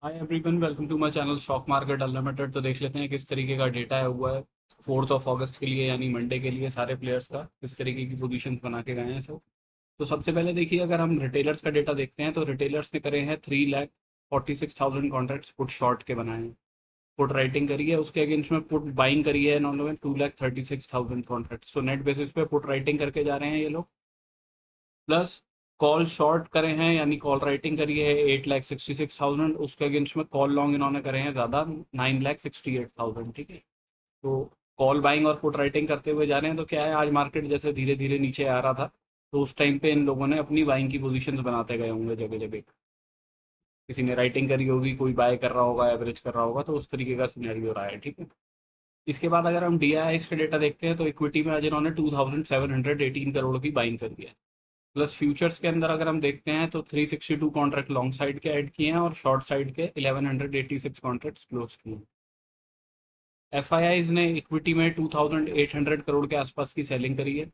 Hi everyone, welcome to my channel stock market unlimited. तो देख लेते हैं किस तरीके का डेटा है हुआ है 4 अगस्त के लिए, यानी मंडे के लिए सारे प्लेयर्स का किस तरीके की पोजीशन बना के गए हैं सब। तो सबसे पहले देखिए, अगर हम रिटेलर्स का डेटा देखते हैं तो रिटेलर्स ने करे हैं 3,46,000 कॉन्ट्रैक्ट्स पुट शॉर्ट के बनाए हैं। पुट राइटिंग करी है, उसके अगेंस्ट में पुट बाइंग करी है इन्होंने 2,36,000 कॉन्ट्रैक्ट्स। तो नेट बेसिस पे पुट राइटिंग करके जा रहे हैं ये लोग। प्लस कॉल शॉर्ट करे हैं, यानी कॉल राइटिंग करी है 8,66,000। उसके अगेंस्ट में कॉल लॉन्ग इन्होंने करे हैं ज़्यादा 9,68,000। ठीक है। तो कॉल बाइंग और पुट राइटिंग करते हुए जा रहे हैं। तो क्या है, आज मार्केट जैसे धीरे धीरे नीचे आ रहा था, तो उस टाइम पे इन लोगों ने अपनी बाइंग की पोजीशंस बनाते गए होंगे जगह जगह। किसी ने राइटिंग करी होगी, कोई बाय कर रहा होगा, एवरेज कर रहा होगा, तो उस तरीके का सिनेरियो रहा है। ठीक है। इसके बाद अगर हम DII का डेटा देखते हैं तो इक्विटी में आज इन्होंने 2,718 करोड़ की बाइंग करी है। प्लस फ्यूचर्स के अंदर अगर हम देखते हैं तो 362 कॉन्ट्रैक्ट लॉन्ग साइड के ऐड किए हैं और शॉर्ट साइड के 1186 कॉन्ट्रैक्ट्स क्लोज किए हैं। FIIs ने इक्विटी में 2800 करोड़ के आसपास की सेलिंग करी है।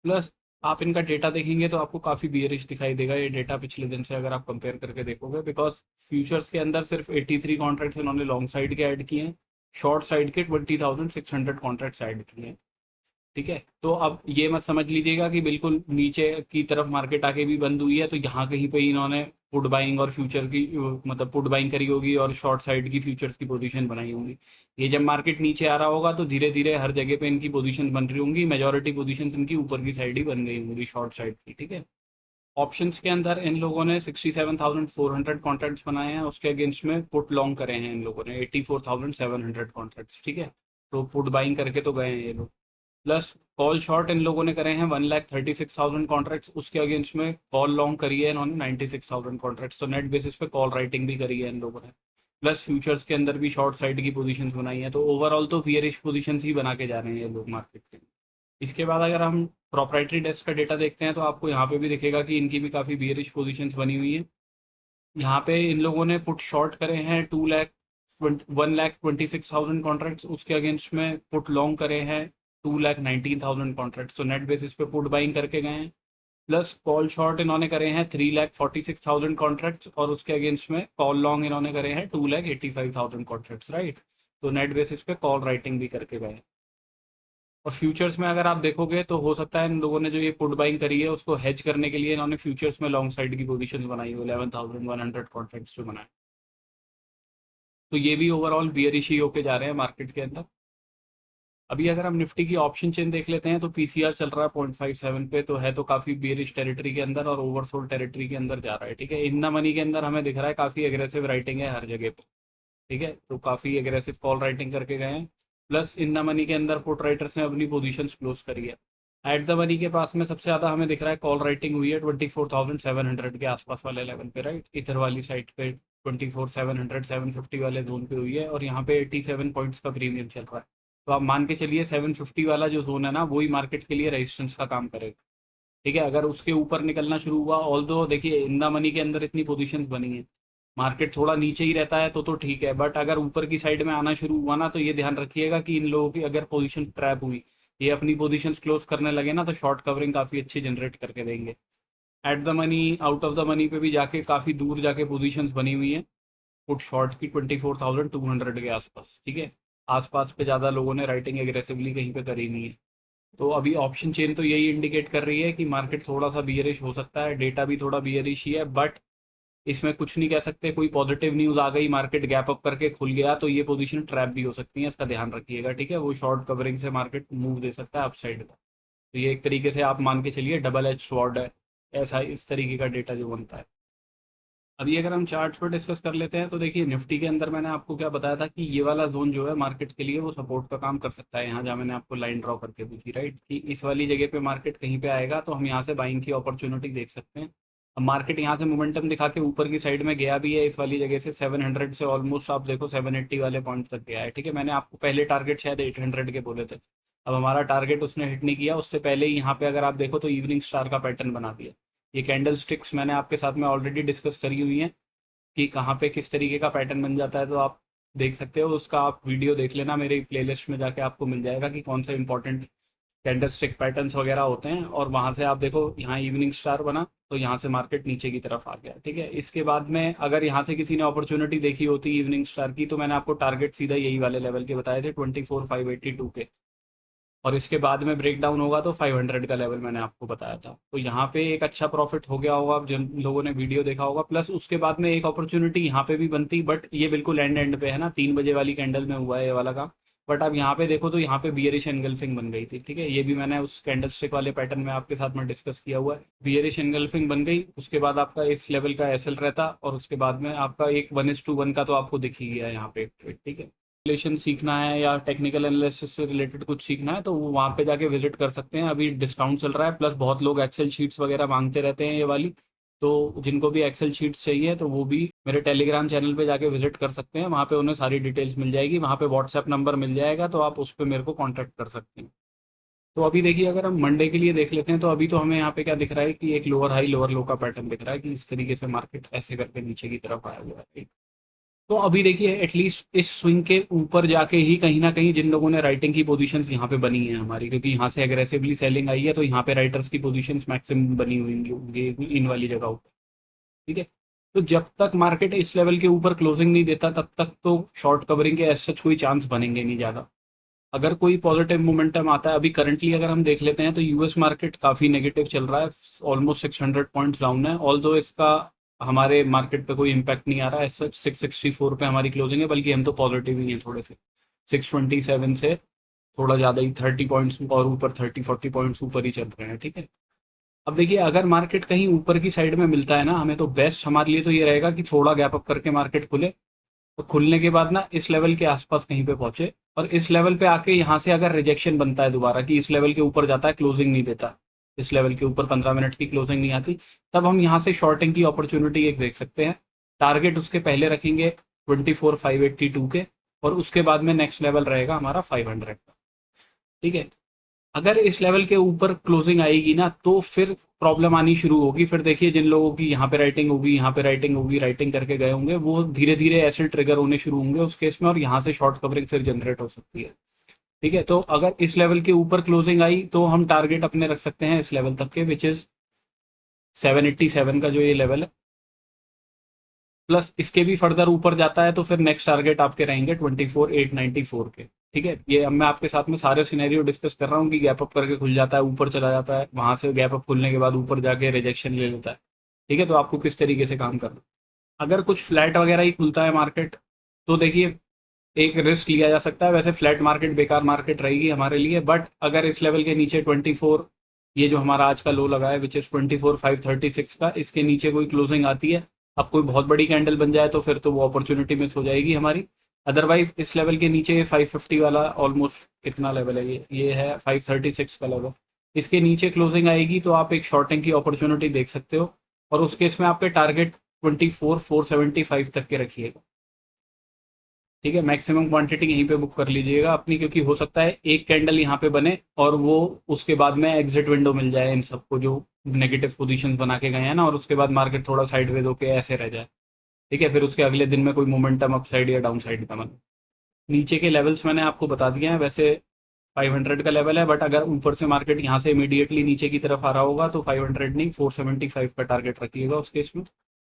प्लस आप इनका डेटा देखेंगे तो आपको काफ़ी बियरिश दिखाई देगा ये डेटा पिछले दिन से, अगर आप कंपेयर करके देखोगे। बिकॉज फ्यूचर्स के अंदर सिर्फ 83 कॉन्ट्रैक्ट्स इन्होंने लॉन्ग साइड के ऐड किए हैं, शॉर्ट साइड के 20,600 कॉन्ट्रैक्ट्स ऐड किए हैं। ठीक है। तो अब ये मत समझ लीजिएगा कि बिल्कुल नीचे की तरफ मार्केट आके भी बंद हुई है, तो यहाँ कहीं पे इन्होंने पुट बाइंग और फ्यूचर की मतलब पुट बाइंग करी होगी और शॉर्ट साइड की फ्यूचर्स की पोजीशन बनाई होंगी। ये जब मार्केट नीचे आ रहा होगा तो धीरे धीरे हर जगह पे इनकी पोजीशन बन रही होंगी। मेजोरिटी पोजीशन इनकी ऊपर की साइड ही बन गई होंगी, शॉर्ट साइड की। ठीक है। ऑप्शंस के अंदर इन लोगों ने 67,400 कॉन्ट्रैक्ट्स बनाए हैं, उसके अगेंस्ट में पुट लॉन्ग करे हैं इन लोगों ने 84,700 कॉन्ट्रैक्ट्स। ठीक है। तो पुट बाइंग करके तो गए हैं ये लोग। प्लस कॉल शॉर्ट इन लोगों ने करे हैं 1,36,000 कॉन्ट्रैक्ट्स, उसके अगेंस्ट में कॉल लॉन्ग करी है इन्होंने 96,000 कॉन्ट्रैक्ट्स। तो नेट बेसिस पे कॉल राइटिंग भी करी है इन लोगों ने। प्लस फ्यूचर्स के अंदर भी शॉर्ट साइड की पोजीशंस बनाई है। तो ओवरऑल तो बियरिश पोजीशंस ही बना के जा रहे हैं ये लोग मार्केट के। इसके बाद अगर हम प्रोप्राइटरी डेस्क का डेटा देखते हैं तो आपको यहाँ पे भी दिखेगा कि इनकी भी काफ़ी बियरिश पोजीशंस बनी हुई है। यहाँ पे इन लोगों ने पुट शॉर्ट करे हैं 1,26,000 कॉन्ट्रैक्ट्स, उसके अगेंस्ट में पुट लॉन्ग करे हैं 2,19,000 कॉन्ट्रैक्ट्स। तो नेट बेसिस पे पुट बाइंग करके गए हैं। प्लस कॉल शॉर्ट इन्होंने करे हैं 3,46,000 कॉन्ट्रैक्ट्स और उसके अगेंस्ट में कॉल लॉन्ग इन्होंने करे हैं 2,85,000 कॉन्ट्रैक्ट्स, राइट। तो नेट बेसिस पे कॉल राइटिंग भी करके गए। और फ्यूचर्स में अगर आप देखोगे तो हो सकता है इन लोगों ने जो ये पुट बाइंग करी है उसको हेज करने के लिए इन्होंने फ्यूचर्स में लॉन्ग साइड की पोजीशन बनाई हो 11,100 कॉन्ट्रैक्ट्स जो बनाए। तो ये भी ओवरऑल बियरिश ही होके जा रहे हैं मार्केट के अंदर। अभी अगर हम निफ्टी की ऑप्शन चेन देख लेते हैं तो PCR चल रहा है 0.57 पे, तो है तो काफी बियरिश टेरिटरी के अंदर और ओवरसोल्ड टेरिटरी के अंदर जा रहा है। ठीक है। इन द मनी के अंदर हमें दिख रहा है काफी एग्रेसिव राइटिंग है हर जगह पे। ठीक है। तो काफी एग्रेसिव कॉल राइटिंग करके गए हैं। प्लस इन द मनी के अंदर पुट राइटर्स ने अपनी पोजीशंस क्लोज करी है। एट द मनी के पास में सबसे ज्यादा हमें दिख रहा है कॉल राइटिंग हुई है 24,700 के आसपास वाले लेवल पे, राइट। इधर वाली साइड पे 24,700 750 वाले जोन पे हुई है और यहाँ पे 87 पॉइंट्स का प्रीमियम चल रहा है। तो आप मान के चलिए 750 वाला जो जोन है ना, वही मार्केट के लिए रेजिस्टेंस का काम करेगा। ठीक है। अगर उसके ऊपर निकलना शुरू हुआ, ऑल दो देखिए इन द मनी के अंदर इतनी पोजीशंस बनी है, मार्केट थोड़ा नीचे ही रहता है तो ठीक है। बट अगर ऊपर की साइड में आना शुरू हुआ ना, तो ये ध्यान रखिएगा कि इन लोगों की अगर पोजीशन ट्रैप हुई, ये अपनी पोजीशंस क्लोज करने लगे ना, तो शॉर्ट कवरिंग काफी अच्छी जनरेट करके देंगे। At the money, out of the money पे भी जाके काफी दूर जाके पोजीशंस बनी हुई है पुट शॉर्ट की 24,200 के आसपास। ठीक है। आसपास पे ज्यादा लोगों ने राइटिंग एग्रेसिवली कहीं पे करी नहीं है। तो अभी ऑप्शन चेन तो यही इंडिकेट कर रही है कि मार्केट थोड़ा सा बियरिश हो सकता है, डेटा भी थोड़ा बियरिश ही है। बट इसमें कुछ नहीं कह सकते, कोई पॉजिटिव न्यूज आ गई, मार्केट गैप अप करके खुल गया, तो ये पोजीशन ट्रैप भी हो सकती है, इसका ध्यान रखिएगा। ठीक है। वो शॉर्ट कवरिंग से मार्केट मूव दे सकता है अपसाइड का। तो ये एक तरीके से आप मान के चलिए डबल एज स्वॉर्ड है, ऐसा इस तरीके का डेटा जो बनता है। अभी अगर हम चार्ट्स पर डिस्कस कर लेते हैं तो देखिए निफ्टी के अंदर मैंने आपको क्या बताया था कि ये वाला जोन जो है मार्केट के लिए वो सपोर्ट का काम कर सकता है। यहाँ जहाँ मैंने आपको लाइन ड्रॉ करके दी थी, राइट, कि इस वाली जगह पे मार्केट कहीं पे आएगा तो हम यहाँ से बाइंग की अपॉर्चुनिटी देख सकते हैं। अब मार्केट यहाँ से मोमेंटम दिखा के ऊपर की साइड में गया भी है इस वाली जगह से 700 से ऑलमोस्ट आप देखो 780 वाले पॉइंट तक गया है। ठीक है। मैंने आपको पहले टारगेट शायद 800 के बोले थे। अब हमारा टारगेट उसने हिट नहीं किया, उससे पहले ही यहाँ पे अगर आप देखो तो इवनिंग स्टार का पैटर्न बना दिया। ये कैंडल स्टिक्स मैंने आपके साथ में ऑलरेडी डिस्कस करी हुई है कि कहाँ पे किस तरीके का पैटर्न बन जाता है, तो आप देख सकते हो। उसका आप वीडियो देख लेना, मेरे प्लेलिस्ट में जाके आपको मिल जाएगा कि कौन सा इंपॉर्टेंट कैंडलस्टिक पैटर्न्स वगैरह होते हैं, और वहाँ से आप देखो यहाँ इवनिंग स्टार बना, तो यहाँ से मार्केट नीचे की तरफ आ गया। ठीक है, इसके बाद में अगर यहाँ से किसी ने अपॉर्चुनिटी देखी होती इवनिंग स्टार की, तो मैंने आपको टारगेट सीधा यही वाले लेवल के बताए थे, 24,582 के, और इसके बाद में ब्रेक डाउन होगा तो 500 का लेवल मैंने आपको बताया था। तो यहाँ पे एक अच्छा प्रॉफिट हो गया होगा जिन लोगों ने वीडियो देखा होगा। प्लस उसके बाद में एक अपॉर्चुनिटी यहाँ पे भी बनती, बट ये बिल्कुल एंड एंड पे है ना, 3 बजे वाली कैंडल में हुआ है ये वाला काम। बट अब यहाँ पे देखो तो यहाँ पे बियरिश एंगल्फिंग बन गई थी। ठीक है, ये भी मैंने उस कैंडल स्टिक वाले पैटर्न में आपके साथ में डिस्कस किया हुआ है। बियरिश एंगल्फिंग बन गई, उसके बाद आपका इस लेवल का एसएल रहता, और उसके बाद में आपका एक 1:1 का तो आपको दिख ही गया यहाँ पे। ठीक है, कैलकुलेशन सीखना है या टेक्निकल एनालिसिस से रिलेटेड कुछ सीखना है तो वो वहाँ पे जाके विजिट कर सकते हैं। अभी डिस्काउंट चल रहा है, प्लस बहुत लोग एक्सेल शीट्स वगैरह मांगते रहते हैं ये वाली, तो जिनको भी एक्सेल शीट्स चाहिए तो वो भी मेरे टेलीग्राम चैनल पे जाके विजिट कर सकते हैं। वहाँ पे उन्हें सारी डिटेल्स मिल जाएगी, वहाँ पे व्हाट्सएप नंबर मिल जाएगा, तो आप उस पर मेरे को कॉन्टैक्ट कर सकते हैं। तो अभी देखिए, अगर हम मंडे के लिए देख लेते हैं तो अभी तो हमें यहाँ पे क्या दिख रहा है कि एक लोअर हाई लोअर लो का पैटर्न दिख रहा है कि इस तरीके से मार्केट ऐसे करके नीचे की तरफ आया हुआ है। तो अभी देखिए, एटलीस्ट इस स्विंग के ऊपर जाके ही कहीं ना कहीं जिन लोगों ने राइटिंग की पोजीशंस यहाँ पे बनी है हमारी, क्योंकि यहाँ से एग्रेसिवली सेलिंग आई है, तो यहाँ पे राइटर्स की पोजीशंस मैक्सिमम बनी हुई होंगी इन वाली जगहों पे। ठीक है, तो जब तक मार्केट इस लेवल के ऊपर क्लोजिंग नहीं देता तब तक तो शॉर्ट कवरिंग के एज सच कोई चांस बनेंगे नहीं ज़्यादा। अगर कोई पॉजिटिव मोमेंटम आता है, अभी करंटली अगर हम देख लेते हैं तो यूएस मार्केट काफ़ी नेगेटिव चल रहा है, ऑलमोस्ट 600 पॉइंट्स डाउन है। ऑल दो इसका हमारे मार्केट पे कोई इम्पैक्ट नहीं आ रहा है, सच 664 पे हमारी क्लोजिंग है, बल्कि हम तो पॉजिटिव ही हैं थोड़े से, 627 से थोड़ा ज़्यादा ही 30 पॉइंट्स और ऊपर, 30-40 पॉइंट्स ऊपर ही चल रहे हैं। ठीक है, अब देखिए, अगर मार्केट कहीं ऊपर की साइड में मिलता है ना हमें, तो बेस्ट हमारे लिए तो ये रहेगा कि थोड़ा गैप अप करके मार्केट खुले, तो खुलने के बाद ना इस लेवल के आसपास कहीं पे पहुंचे, और इस लेवल पे आके यहाँ से अगर रिजेक्शन बनता है दोबारा कि इस लेवल के ऊपर जाता है, क्लोजिंग नहीं देता, इस लेवल के ऊपर 15 मिनट की क्लोजिंग नहीं आती, तब हम यहाँ से शॉर्टिंग की अपॉर्चुनिटी एक देख सकते हैं। टारगेट उसके पहले रखेंगे 24,582 के, और उसके बाद में नेक्स्ट लेवल रहेगा हमारा 500 का। ठीक है, अगर इस लेवल के ऊपर क्लोजिंग आएगी ना तो फिर प्रॉब्लम आनी शुरू होगी। फिर देखिए, जिन लोगों की यहाँ पे राइटिंग होगी, यहाँ पे राइटिंग होगी, राइटिंग करके गए होंगे, वो धीरे धीरे ऐसे ट्रिगर होने शुरू होंगे उस केस में, और यहाँ से शॉर्ट कवरिंग फिर जनरेट हो सकती है। ठीक है, तो अगर इस लेवल के ऊपर क्लोजिंग आई तो हम टारगेट अपने रख सकते हैं इस लेवल तक के, विच इज 787 का जो ये लेवल है, प्लस इसके भी फर्दर ऊपर जाता है तो फिर नेक्स्ट टारगेट आपके रहेंगे 24,894 के। ठीक है, ये अब मैं आपके साथ में सारे सिनेरियो डिस्कस कर रहा हूँ कि गैप अप करके खुल जाता है, ऊपर चला जाता है, वहां से गैप अप खुलने के बाद ऊपर जाके रिजेक्शन ले लेता है। ठीक है, तो आपको किस तरीके से काम करना। अगर कुछ फ्लैट वगैरह ही खुलता है मार्केट, तो देखिए एक रिस्क लिया जा सकता है। वैसे फ्लैट मार्केट बेकार मार्केट रहेगी हमारे लिए, बट अगर इस लेवल के नीचे 24, ये जो हमारा आज का लो लगा है विच इज 24,536 का, इसके नीचे कोई क्लोजिंग आती है, अब कोई बहुत बड़ी कैंडल बन जाए तो फिर तो वो अपॉर्चुनिटी मिस हो जाएगी हमारी। अदरवाइज इस लेवल के नीचे 550 वाला ऑलमोस्ट कितना लेवल है, ये है 536 का लेवल, इसके नीचे क्लोजिंग आएगी तो आप एक शॉर्टिंग की अपॉर्चुनिटी देख सकते हो, और उस केस में आपके टारगेट 24,475 तक के रखिएगा। ठीक है, मैक्सिमम क्वांटिटी यहीं पे बुक कर लीजिएगा अपनी, क्योंकि हो सकता है एक कैंडल यहाँ पे बने और वो उसके बाद में एग्जिट विंडो मिल जाए इन सबको जो नेगेटिव पोजीशंस बना के गए हैं ना, और उसके बाद मार्केट थोड़ा साइडवेज होके ऐसे रह जाए। ठीक है, फिर उसके अगले दिन में कोई मोमेंटम अप साइड या डाउन साइड का बने। नीचे के लेवल्स मैंने आपको बता दिए हैं, वैसे 500 का लेवल है, बट अगर ऊपर से मार्केट यहाँ से इमीडिएटली नीचे की तरफ आ रहा होगा तो 500 नहीं, 475 का टारगेट रखिएगा उस केस में।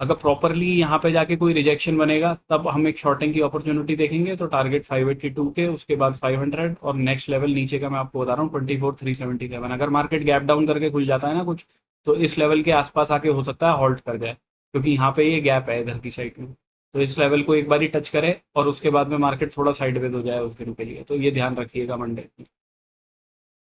अगर प्रॉपरली यहाँ पे जाके कोई रिजेक्शन बनेगा तब हम एक शॉर्टिंग की अपॉर्चुनिटी देखेंगे, तो टारगेट 582 के, उसके बाद 500, और नेक्स्ट लेवल नीचे का मैं आपको बता रहा हूँ 24,377। अगर मार्केट गैप डाउन करके खुल जाता है ना कुछ, तो इस लेवल के आसपास आके हो सकता है हॉल्ट कर जाए, क्योंकि यहाँ पे ये गैप है इधर की साइड में, तो इस लेवल को एक बार ही टच करे और उसके बाद में मार्केट थोड़ा साइडवेज हो जाए उस दिन के लिए, तो ये ध्यान रखिएगा मंडे।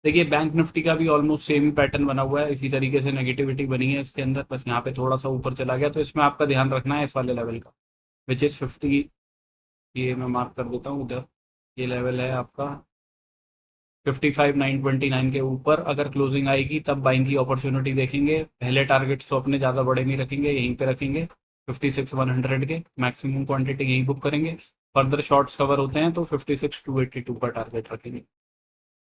देखिए, बैंक निफ्टी का भी ऑलमोस्ट सेम ही पैटर्न बना हुआ है, इसी तरीके से नेगेटिविटी बनी है इसके अंदर, बस यहाँ पे थोड़ा सा ऊपर चला गया, तो इसमें आपका ध्यान रखना है इस वाले लेवल का, विच इज़ 50, ये मैं मार्क कर देता हूँ उधर, ये लेवल है आपका 55,929 के ऊपर। अगर क्लोजिंग आएगी तब बाइंग की अपॉर्चुनिटी देखेंगे, पहले टारगेट्स तो अपने ज़्यादा बड़े नहीं रखेंगे, यहीं पे रखेंगे 56,100 के, मैक्सिमम क्वांटिटी यहीं बुक करेंगे। फर्दर शॉर्ट्स कवर होते हैं तो 56,282 का टारगेट रखेंगे।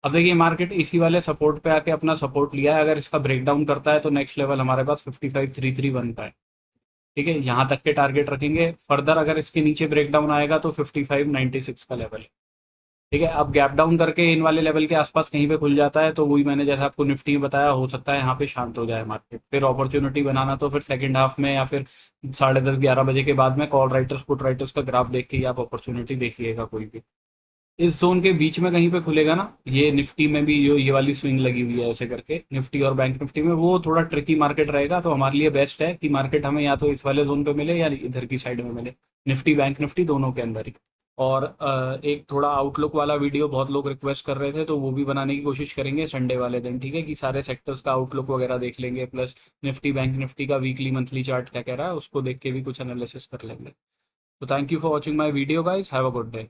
अब देखिए, मार्केट इसी वाले सपोर्ट पे आके अपना सपोर्ट लिया है, अगर इसका ब्रेकडाउन करता है तो नेक्स्ट लेवल हमारे पास 55,331 का है। ठीक है, यहाँ तक के टारगेट रखेंगे, फर्दर अगर इसके नीचे ब्रेकडाउन आएगा तो 55,96 का लेवल है। ठीक है, अब गैप डाउन करके इन वाले लेवल के आसपास कहीं पे खुल जाता है तो वही मैंने जैसा आपको निफ्टी में बताया, हो सकता है यहाँ पे शांत हो जाए मार्केट। फिर अपॉर्चुनिटी बनाना तो फिर सेकंड हाफ में या फिर 10:30-11 बजे के बाद में कॉल राइटर्स पुट राइटर्स का ग्राफ देख के ही आप अपॉर्चुनिटी देखिएगा कोई भी। इस जोन के बीच में कहीं पे खुलेगा ना, ये निफ्टी में भी जो ये वाली स्विंग लगी हुई है ऐसे करके निफ्टी और बैंक निफ्टी में, वो थोड़ा ट्रिकी मार्केट रहेगा। तो हमारे लिए बेस्ट है कि मार्केट हमें या तो इस वाले जोन पे मिले या इधर की साइड में मिले, निफ्टी बैंक निफ्टी दोनों के अंदर ही। और एक थोड़ा आउटलुक वाला वीडियो बहुत लोग रिक्वेस्ट कर रहे थे, तो वो भी बनाने की कोशिश करेंगे संडे वाले दिन, ठीक है, कि सारे सेक्टर्स का आउटलुक वगैरह देख लेंगे, प्लस निफ्टी बैंक निफ्टी का वीकली मंथली चार्ट क्या कह रहा है उसको देख के भी कुछ एनालिसिस कर लेंगे। तो thank you for watching my video guys, have a good day.